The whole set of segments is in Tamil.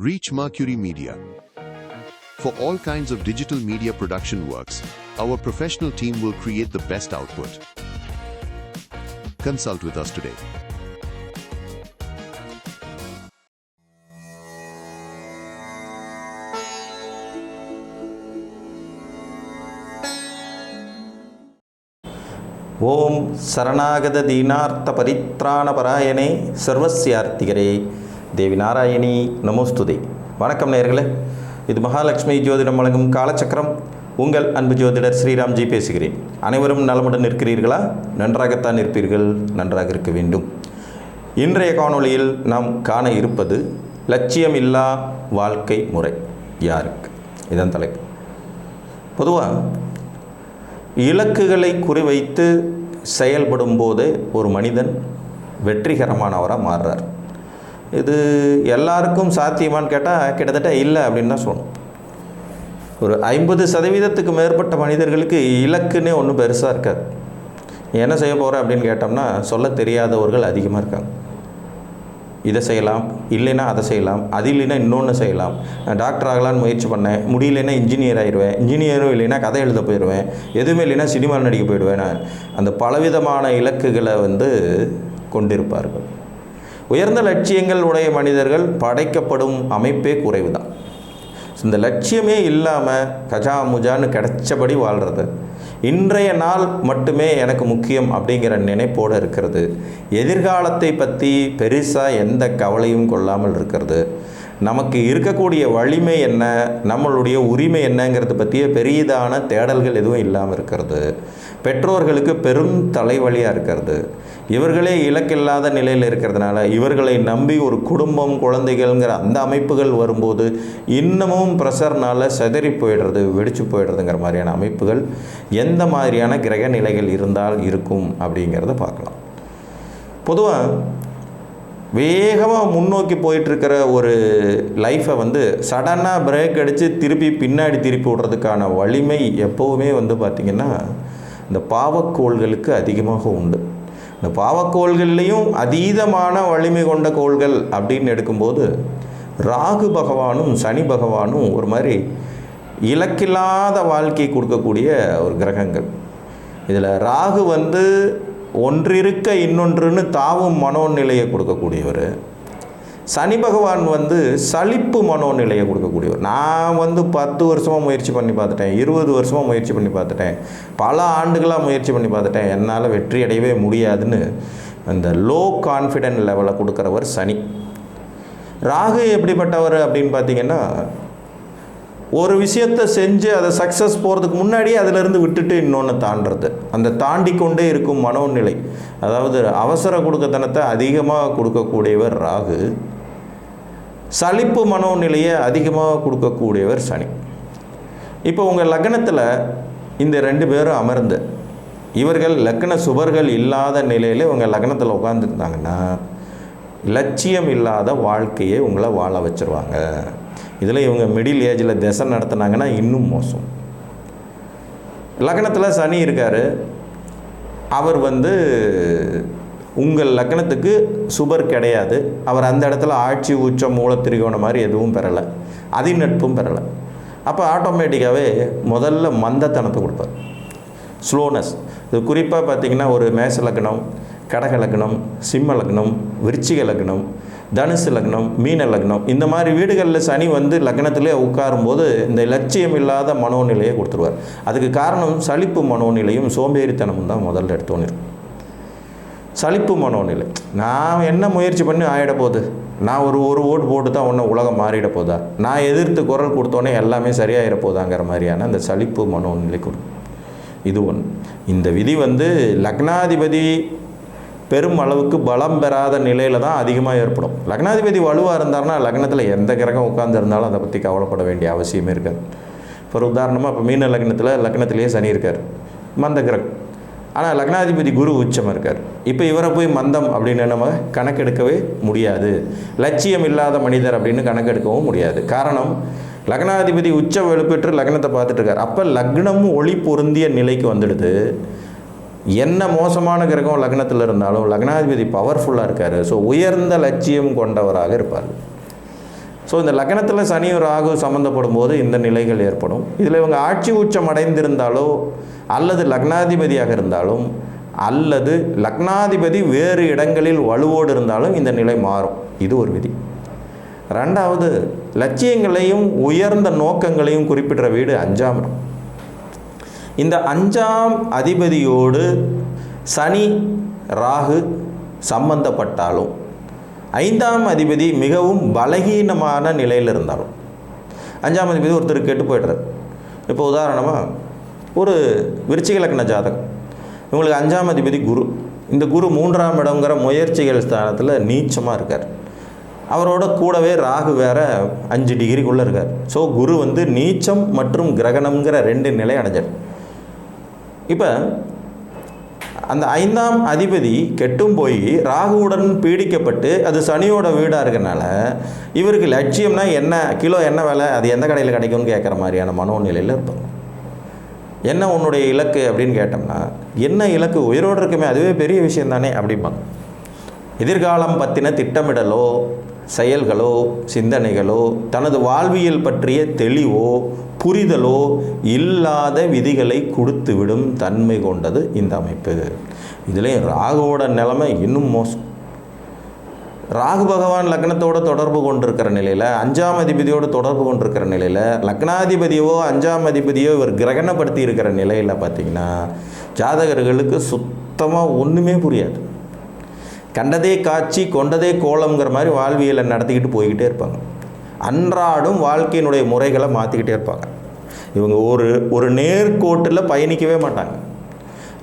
Reach Mercury Media. For all kinds of digital media production works, our professional team will create the best output. Consult with us today. ஓம் சரணாகத தீனார்த்த பரித்ராண பராயணே சர்வஸ்யார்த்திகரே தேவி நாராயணி நமோஸ்துதே. வணக்கம் நேயர்களே, இது மகாலட்சுமி ஜோதிடம் வழங்கும் காலச்சக்கரம். உங்கள் அன்பு ஜோதிடர் ஸ்ரீராம்ஜி பேசுகிறேன். அனைவரும் நலமுடன் இருக்கிறீர்களா? நன்றாகத்தான் இருப்பீர்கள், நன்றாக இருக்க வேண்டும். இன்றைய காணொளியில் நாம் காண இருப்பது லட்சியமில்லா வாழ்க்கை முறை யாருக்கு? இதன் தலைப்பு. பொதுவாக இலக்குகளை குறிவைத்து செயல்படும் போது ஒரு மனிதன் வெற்றிகரமானவராக மாறுறார். இது எல்லாருக்கும் சாத்தியமானு கேட்டால் கிட்டத்தட்ட இல்லை அப்படின்னு தான் சொல்லணும். ஒரு 50% மேற்பட்ட மனிதர்களுக்கு இலக்குன்னே ஒன்றும் பெருசாக இருக்காது. என்ன செய்ய போகிற அப்படின்னு கேட்டோம்னா சொல்ல தெரியாதவர்கள் அதிகமாக இருக்காங்க. இதை செய்யலாம், இல்லைன்னா அதை செய்யலாம், அது இல்லைன்னா இன்னொன்று செய்யலாம். நான் டாக்டர் ஆகலான்னு முயற்சி பண்ணேன், முடியலைன்னா இன்ஜினியர் ஆகிடுவேன், இன்ஜினியரும் இல்லைன்னா கதை எழுத போயிடுவேன், எதுவுமே இல்லைன்னா சினிமா நடிக்க போயிடுவேன். அந்த பலவிதமான இலக்குகளை கொண்டிருப்பார்கள். உயர்ந்த லட்சியங்கள் உடைய மனிதர்கள் படைக்கப்படும் அமைப்பே குறைவு தான். இந்த லட்சியமே இல்லாமல் கஜா முஜான்னு கிடைச்சபடி வாழ்கிறது, இன்றைய நாள் மட்டுமே எனக்கு முக்கியம் அப்படிங்கிற நினைப்போடு இருக்கிறது, எதிர்காலத்தை பற்றி பெருசாக எந்த கவலையும் கொள்ளாமல் இருக்கிறது, நமக்கு இருக்கக்கூடிய வலிமை என்ன, நம்மளுடைய உரிமை என்னங்கிறத பற்றிய பெரியதான தேடல்கள் எதுவும் இல்லாமல் இருக்கிறது, பெற்றோர்களுக்கு பெரும் தலைவலியாக இருக்கிறது, இவர்களே இலக்கில்லாத நிலையில் இருக்கிறதுனால இவர்களை நம்பி ஒரு குடும்பம், குழந்தைகள்ங்கிற அந்த அமைப்புகள் வரும்போது இன்னமும் ப்ரெஷர்னால் சிதறி போயிடுறது, வெடிச்சு போயிடுறதுங்கிற மாதிரியான அமைப்புகள் எந்த மாதிரியான கிரக நிலைகள் இருந்தால் இருக்கும் அப்படிங்கிறத பார்க்கலாம். பொதுவாக வேகமாக முன்னோக்கி போயிட்டுருக்கிற ஒரு லைஃப்பை சடனாக பிரேக் அடித்து திருப்பி பின்னாடி திருப்பி விடுறதுக்கான வலிமை எப்போவுமே பார்த்திங்கன்னா இந்த பாவக்கோள்களுக்கு அதிகமாக உண்டு. இந்த பாவக்கோள்கள்லேயும் அதீதமான வலிமை கொண்ட கோள்கள் அப்படின்னு எடுக்கும்போது ராகு பகவானும் சனி பகவானும் ஒரு மாதிரி இலக்கில்லாத வாழ்க்கை கொடுக்கக்கூடிய ஒரு கிரகங்கள். இதில் ராகு ஒன்றிருக்க இன்னொன்றுன்னு தாவும் மனோநிலையை கொடுக்கக்கூடியவர். சனி பகவான் சலிப்பு மனோநிலையை கொடுக்கக்கூடியவர். நான் 10 வருஷமாக முயற்சி பண்ணி பார்த்துட்டேன், 20 வருஷமாக முயற்சி பண்ணி பார்த்துட்டேன், பல ஆண்டுகளாக முயற்சி பண்ணி பார்த்துட்டேன், என்னால் வெற்றி அடையவே முடியாதுன்னு அந்த லோ கான்ஃபிடென்ட் லெவலை கொடுக்குறவர் சனி. ராகு எப்படிப்பட்டவர் அப்படின்னு பார்த்தீங்கன்னா, ஒரு விஷயத்தை செஞ்சு அதை சக்ஸஸ் போகிறதுக்கு முன்னாடியே அதிலிருந்து விட்டுட்டு இன்னொன்று தாண்டுறது, அந்த தாண்டி கொண்டே இருக்கும் மனோநிலை, அதாவது அவசர கொடுக்கத்தனத்தை அதிகமாக கொடுக்கக்கூடியவர் ராகு. சலிப்பு மனோநிலையை அதிகமாக கொடுக்கக்கூடியவர் சனி. இப்போ உங்கள் லக்னத்தில் இந்த 2 பேரும் அமர்ந்து இவர்கள் லக்ன சுபர்கள் இல்லாத நிலையில் உங்கள் லக்னத்தில் உட்காந்துருந்தாங்கன்னா லட்சியம் இல்லாத வாழ்க்கையை உங்களை வாழ வச்சுருவாங்க. இதில் இவங்க மிடில் ஏஜில் திசை நடத்தினாங்கன்னா இன்னும் மோசம். லக்னத்தில் சனி இருக்கார், அவர் உங்கள் லக்னத்துக்கு சுபர் கிடையாது. அவர் அந்த இடத்துல ஆட்சி, உச்சம், மூலத்திரிகோணம் மாதிரி எதுவும் பெறலை, அதிநட்பும் பெறலை. அப்போ ஆட்டோமேட்டிக்காகவே முதல்ல மந்தத்தனத்தை கொடுப்பார், ஸ்லோனஸ். இது குறிப்பாக பார்த்திங்கன்னா ஒரு மேச லக்னம், கடக லக்னம், சிம்ம லக்னம், விருச்சிக லக்னம், தனுசு லக்னம், மீன லக்னம், இந்த மாதிரி வீடுகளில் சனி லக்னத்திலே உட்காரும்போது இந்த லட்சியம் இல்லாத மனோநிலையை கொடுத்துருவார். அதுக்கு காரணம் சலிப்பு மனோநிலையும் சோம்பேறித்தனமும் தான் முதல்ல எடுத்தோன்னு இருக்கும். சலிப்பு மனோநிலை, நான் என்ன முயற்சி பண்ணி ஆகிட போகுது, நான் ஒரு ஓட்டு போட்டு தான் ஒன்று உலகம் மாறிட போதா, நான் எதிர்த்து குரல் கொடுத்தோன்னே எல்லாமே சரியாயிட போதாங்கிற மாதிரியான அந்த சலிப்பு மனோநிலை கொடுக்கும். இது ஒன்று. இந்த விதி லக்னாதிபதி பெரும் அளவுக்கு பலம் பெறாத நிலையில் தான் அதிகமாக ஏற்படும். லக்னாதிபதி வலுவாக இருந்தார்னா லக்னத்தில் எந்த கிரகம் உட்கார்ந்து இருந்தாலும் அதை பற்றி கவலைப்பட வேண்டிய அவசியமே இருக்காது. இப்போ உதாரணமாக இப்போ மீன லக்னத்திலேயே சனி இருக்கார், மந்த கிரகம். ஆனால் லக்னாதிபதி குரு உச்சமாக இருக்கார். இப்போ இவரை போய் மந்தம் அப்படின்னு நம்ம கணக்கெடுக்கவே முடியாது, லட்சியம் இல்லாத மனிதர் அப்படின்னு கணக்கெடுக்கவும் முடியாது. காரணம், லக்னாதிபதி உச்ச வலுப்பெற்று லக்னத்தை பார்த்துட்டு இருக்கார். அப்போ லக்னமும் ஒளி பொருந்திய நிலைக்கு வந்துடுது. என்ன மோசமான கிரகம் லக்னத்தில் இருந்தாலும் லக்னாதிபதி பவர்ஃபுல்லாக இருக்கார். ஸோ உயர்ந்த லட்சியம் கொண்டவராக இருப்பார். ஸோ இந்த லக்னத்தில் சனியும் ராகு சம்மந்தப்படும் போது இந்த நிலைகள் ஏற்படும். இதில் இவங்க ஆட்சி உச்சம் அடைந்திருந்தாலோ அல்லது லக்னாதிபதியாக இருந்தாலும் அல்லது லக்னாதிபதி வேறு இடங்களில் வலுவோடு இருந்தாலும் இந்த நிலை மாறும். இது ஒரு விதி. ரெண்டாவது, லட்சியங்களையும் உயர்ந்த நோக்கங்களையும் குறிப்பிடுற வீடு 5ஆம் இடம். இந்த 5ஆம் அதிபதியோடு சனி ராகு சம்பந்தப்பட்டாலும் 5ஆம் அதிபதி மிகவும் பலகீனமான நிலையில் இருந்தாலும் 5ஆம் அதிபதி ஒருத்தர் கெட்டு போய்டுறார். இப்போ உதாரணமாக ஒரு விருச்சிக லக்ன ஜாதகம், இவங்களுக்கு 5ஆம் அதிபதி குரு. இந்த குரு 3ஆம் இடங்கிற முயற்சிகள் ஸ்தானத்தில் நீச்சமாக இருக்கார். அவரோட கூடவே ராகு வேற 5 டிகிரிக்குள்ளே இருக்கார். ஸோ குரு வந்து நீச்சம் மற்றும் கிரகணம்ங்கிற 2 நிலை அடைஞ்சார். இப்போ அந்த 5ஆம் அதிபதி கெட்டும் போய் ராகுவுடன் பீடிக்கப்பட்டு அது சனியோட வீடாக இருக்கனால இவருக்கு லட்சியம்னா என்ன, கிலோ என்ன விலை, அது எந்த கடையில் கிடைக்கும்னு கேட்குற மாதிரியான மனோநிலையில் இருப்பாங்க. என்ன உன்னுடைய இலக்கு அப்படின்னு கேட்டோம்னா, என்ன இலக்கு, உயிரோடு இருக்குமே அதுவே பெரிய விஷயம் தானே அப்படிம்பாங்க. எதிர்காலம் பற்றின திட்டமிடலோ செயல்களோ சிந்தனைகளோ தனது வாழ்வியல் பற்றிய தெளிவோ புரிதலோ இல்லாத விதிகளை கொடுத்துவிடும் தன்மை கொண்டது இந்த அமைப்பு. இதுலேயும் ராகுவோட நிலைமை இன்னும் மோசம். ராகு பகவான் லக்னத்தோடு தொடர்பு கொண்டிருக்கிற நிலையில், 5ஆம் அதிபதியோடு தொடர்பு கொண்டிருக்கிற நிலையில், லக்னாதிபதியோ 5ஆம் அதிபதியோ இவர் கிரகணப்படுத்தி இருக்கிற நிலையில் பார்த்திங்கன்னா ஜாதகர்களுக்கு சுத்தமாக ஒன்றுமே புரியாது. கண்டதே காட்சி கொண்டதே கோலம்ங்கிற மாதிரி வாழ்வியலை நடத்திக்கிட்டு போய்கிட்டே இருப்பாங்க. அன்றாடும் வாழ்க்கையினுடைய முறைகளை மாற்றிக்கிட்டே இருப்பாங்க. இவங்க ஒரு நேர்கோட்டில் பயணிக்கவே மாட்டாங்க.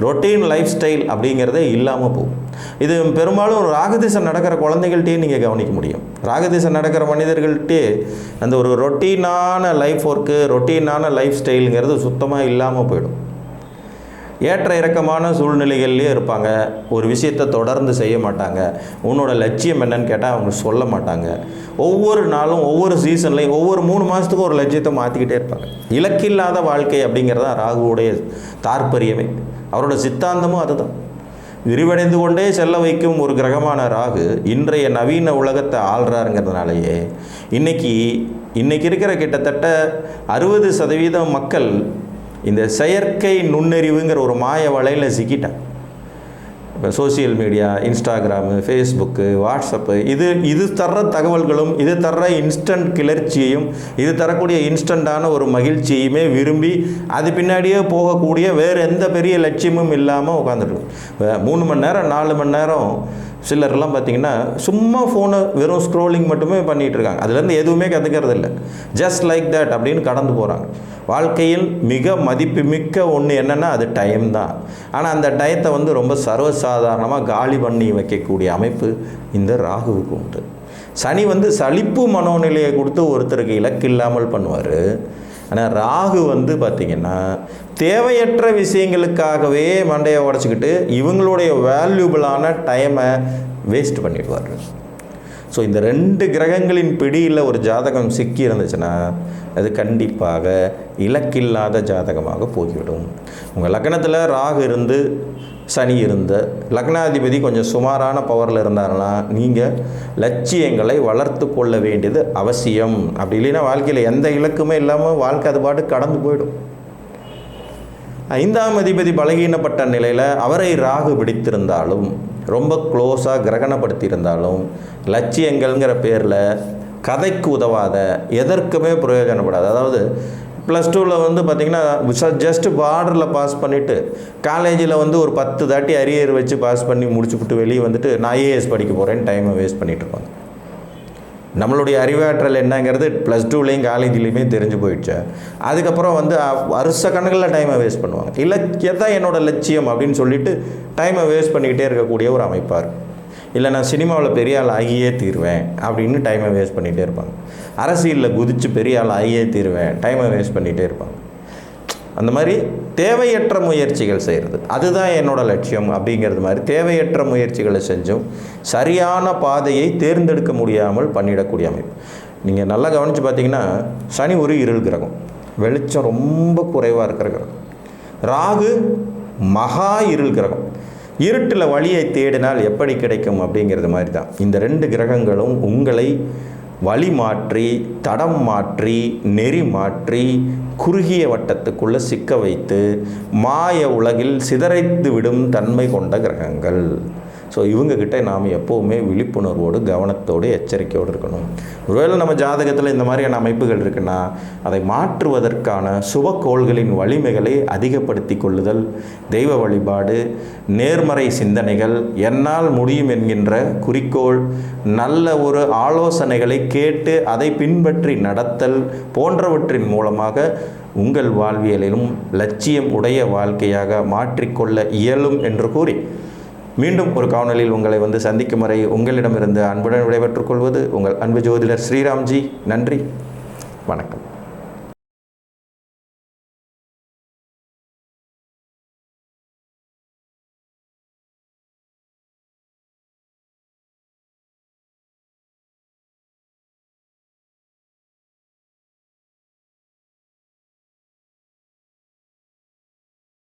ரொட்டீன் லைஃப் ஸ்டைல் அப்படிங்கிறதே இல்லாமல் போகும். இது பெரும்பாலும் ராகதிசை நடக்கிற குழந்தைகள்கிட்டே நீங்கள் கவனிக்க முடியும். ராகதிசை நடக்கிற மனிதர்கள்ட்டே அந்த ஒரு ரொட்டீனான லைஃப் ஒர்க்கு, ரொட்டீனான லைஃப் ஸ்டைலுங்கிறது சுத்தமாக இல்லாமல் போயிடும். ஏற்ற இறக்கமான சூழ்நிலைகள்லேயே இருப்பாங்க. ஒரு விஷயத்தை தொடர்ந்து செய்ய மாட்டாங்க. உன்னோட லட்சியம் என்னன்னு கேட்டால் அவங்க சொல்ல மாட்டாங்க. ஒவ்வொரு நாளும் ஒவ்வொரு சீசன்லையும் ஒவ்வொரு 3 மாதத்துக்கும் ஒரு லட்சியத்தை மாற்றிக்கிட்டே இருப்பாங்க. இலக்கில்லாத வாழ்க்கை அப்படிங்கிறது தான் ராகுவுடைய தாற்பரியமே. அவரோட சித்தாந்தமும் அதுதான். விரிவடைந்து கொண்டே செல்ல வைக்கும் ஒரு கிரகமான ராகு இன்றைய நவீன உலகத்தை ஆள்றாருங்கிறதுனாலேயே இன்றைக்கி இருக்கிற கிட்டத்தட்ட 60% மக்கள் இந்த செயற்கை நுண்ணறிவுங்கிற ஒரு மாய வலையில் சிக்கிட்டாங்க. இப்போ social media, Instagram, Facebook, WhatsApp, இது தர்ற தகவல்களும் இது தர்ற இன்ஸ்டன்ட் கிளர்ச்சியையும் இது தரக்கூடிய இன்ஸ்டண்ட்டான ஒரு மகிழ்ச்சியுமே விரும்பி அது பின்னாடியே போகக்கூடிய வேறு எந்த பெரிய லட்சியமும் இல்லாமல் உட்காந்துருக்கும். 3 மணி நேரம் 4 மணி நேரம் சிலர்லாம் பார்த்திங்கன்னா சும்மா ஃபோனை வெறும் ஸ்க்ரோலிங் மட்டுமே பண்ணிகிட்டு இருக்காங்க. அதுலேருந்து எதுவுமே கற்றுக்கிறது இல்லை. ஜஸ்ட் லைக் தட் அப்படின்னு கடந்து போகிறாங்க. வாழ்க்கையில் மிக மதிப்புமிக்க ஒன்று என்னென்னா அது டைம் தான். ஆனால் அந்த டயத்தை வந்து ரொம்ப சர்வசாதாரணமாக காலி பண்ணி வைக்கக்கூடிய அமைப்பு இந்த ராகுவுக்கு உண்டு. சனி வந்து சலிப்பு மனோநிலையை கொடுத்து ஒருத்தருக்கு இலக்கு இல்லாமல் பண்ணுவார். ஆனால் ராகு வந்து பார்த்திங்கன்னா தேவையற்ற விஷயங்களுக்காகவே மண்டையை உடச்சிக்கிட்டு இவங்களுடைய வேல்யூபிளான டைமை வேஸ்ட் பண்ணிடுவார். ஸோ இந்த 2 கிரகங்களின் பிடியில் ஒரு ஜாதகம் சிக்கி இருந்துச்சுன்னா அது கண்டிப்பாக இலக்கில்லாத ஜாதகமாக போய்விடும். உங்கள் லக்னத்தில் ராகு இருந்து சனி இருந்த லக்னாதிபதி கொஞ்சம் சுமாரான பவரில் இருந்தாருன்னா நீங்கள் லட்சியங்களை வளர்த்து கொள்ள வேண்டியது அவசியம். அப்படி இல்லைன்னா வாழ்க்கையில் எந்த இலக்குமே இல்லாமல் வாழ்க்கை அது பாட்டு கடந்து போயிடும். 5ஆம் அதிபதி பலகீனப்பட்ட நிலையில் அவரை ராகு பிடித்திருந்தாலும் ரொம்ப க்ளோஸாக கிரகணப்படுத்தியிருந்தாலும் லட்சியங்கள்ங்கிற பேரில் கதைக்கு உதவாத எதற்குமே பிரயோஜனப்படாது. அதாவது +2 வந்து பார்த்திங்கன்னா ஜஸ்ட்டு பார்டரில் பாஸ் பண்ணிவிட்டு காலேஜில் வந்து ஒரு 10 தாட்டி அரியர் வச்சு பாஸ் பண்ணி முடிச்சுவிட்டு வெளியே வந்துட்டு நான் ஐஏஎஸ் படிக்க போகிறேன்னு டைமை வேஸ்ட் பண்ணிகிட்ருப்பாங்க. நம்மளுடைய அறிவாற்றல் என்னங்கிறது +2லேயும் காலேஜ்லேயுமே தெரிஞ்சு போயிடுச்சு. அதுக்கப்புறம் வந்து வருஷ கணக்கில் டைமை வேஸ்ட் பண்ணுவாங்க. இலக்கியம் தான் என்னோடய லட்சியம் அப்படின்னு சொல்லிட்டு டைமை வேஸ்ட் பண்ணிக்கிட்டே இருக்கக்கூடிய ஒரு அமைப்பாக இருக்கும். இல்லை நான் சினிமாவில் பெரிய ஆள் ஆகியே தீருவேன் அப்படின்னு டைமை வேஸ்ட் பண்ணிகிட்டே இருப்பாங்க. அரசியலில் குதித்து பெரிய ஆள் ஆகியே தீருவேன் டைமை வேஸ்ட் பண்ணிகிட்டே இருப்பாங்க. அந்த மாதிரி தேவையற்ற முயற்சிகள் செய்கிறது அதுதான் என்னோடய லட்சியம் அப்படிங்கிறது மாதிரி தேவையற்ற முயற்சிகளை செஞ்சும் சரியான பாதையை தேர்ந்தெடுக்க முடியாமல் பண்ணிடக்கூடிய அமைப்பு. நீங்கள் நல்லா கவனித்து பார்த்தீங்கன்னா சனி ஒரு இருள் கிரகம், வெளிச்சம் ரொம்ப குறைவாக இருக்கிற கிரகம். ராகு மகா இருள் கிரகம், இருட்டில் வழியை தேடினால் எப்படி கிடைக்கும் அப்படிங்கிறது மாதிரி தான். இந்த 2 கிரகங்களும் உங்களை வழி மாற்றி, தடம் மாற்றி, நெறி மாற்றி, குறுகிய வட்டத்துக்குள்ளே சிக்க வைத்து மாய உலகில் சிதறைத்து விடும் தன்மை கொண்ட கிரகங்கள். ஸோ இவங்கக்கிட்ட நாம் எப்போவுமே விழிப்புணர்வோடு, கவனத்தோடு, எச்சரிக்கையோடு இருக்கணும். ஒருவேளை நம்ம ஜாதகத்தில் இந்த மாதிரியான அமைப்புகள் இருக்குன்னா அதை மாற்றுவதற்கான சுபக்கோள்களின் வலிமைகளை அதிகப்படுத்தி கொள்ளுதல், தெய்வ வழிபாடு, நேர்மறை சிந்தனைகள், என்னால் முடியும் என்கின்ற குறிக்கோள், நல்ல ஒரு ஆலோசனைகளை கேட்டு அதை பின்பற்றி நடத்தல் போன்றவற்றின் மூலமாக உங்கள் வாழ்வியலிலும் லட்சியம் உடைய வாழ்க்கையாக மாற்றிக்கொள்ள இயலும் என்று கூறி, மீண்டும் ஒரு காணொலியில் உங்களை சந்திக்கும் வரை உங்களிடமிருந்து அன்புடன் விடைபெற்றுக் கொள்வது உங்கள் அன்பு ஜோதிடர் ஸ்ரீராம்ஜி. நன்றி, வணக்கம்.